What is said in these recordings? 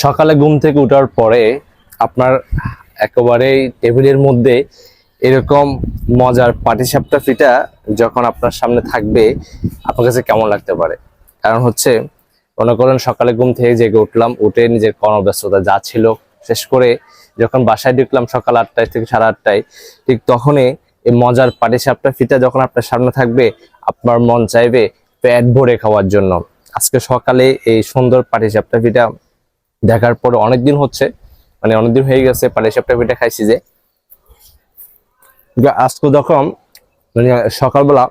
সকালে ঘুম থেকে ওঠার পরে আপনার একেবারেই টেবিলের মধ্যে এরকম মজার পাটিসাপটা পিঠা যখন আপনার সামনে থাকবে, আপনার কাছে কেমন লাগতে পারে? কারণ হচ্ছে, মনে করেন সকালে ঘুম থেকে জেগে উঠলাম, উঠে নিজের কর্মব্যস্ততা যা ছিল শেষ করে যখন বাসায় ঢুকলাম সকাল 8টায় থেকে 8:30টায়, ঠিক তখনই এই মজার পাটিসাপটা পিঠা যখন আপনার সামনে থাকবে, আপনার মন চাইবে পেট ভরে খাওয়ার জন্য। আজকে সকালে এই সুন্দর পাটিসাপটা পিঠা দেখার পরে অনেকদিন হচ্ছে, মানে অনেকদিন হয়ে গেছে পাটিসাপটা পিঠা খাইছি যে আজকে যখন মানে সকালবেলা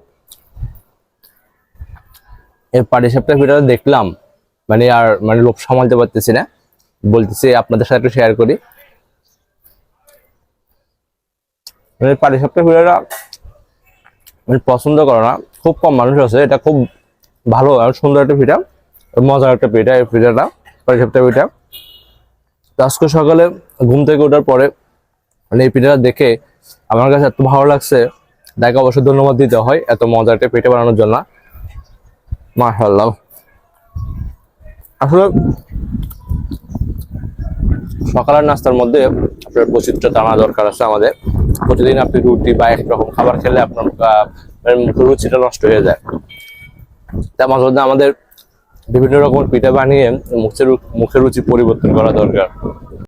এই পাটিসাপটা পিঠাটা দেখলাম, মানে আর মানে লোভ সামলাতে পারতেছি না, বলতেছি আপনাদের সাথে একটু শেয়ার করি। মানে পাটিসাপটা পিঠাটা মানে পছন্দ করে না খুব কম মানুষ আছে, এটা খুব ভালো আর সুন্দর একটা পিঠা, মজার একটা পিঠা এই পিঠাটা, পাটিসাপটা পিঠা। তো আজকে সকালে ঘুম থেকে ওঠার পরে মানে এই পিঠাটা দেখে আমার কাছে এত ভালো লাগছে, তাকে অবশ্যই ধন্যবাদ দিতে হয় এত মজার একটা পিঠা বানানোর জন্য। মাশাআল্লাহ। আসলে সকালের নাস্তার মধ্যে আপনার বৈচিত্র্য আনা দরকার আছে আমাদের। প্রতিদিন আপনি রুটি বা একরকম খাবার খেলে আপনার মুখের রুচিটা নষ্ট হয়ে যায়। তার মাঝে মধ্যে আমাদের বিভিন্ন রকমের পিঠা বানিয়ে মুখের মুখের রুচি পরিবর্তন করা দরকার।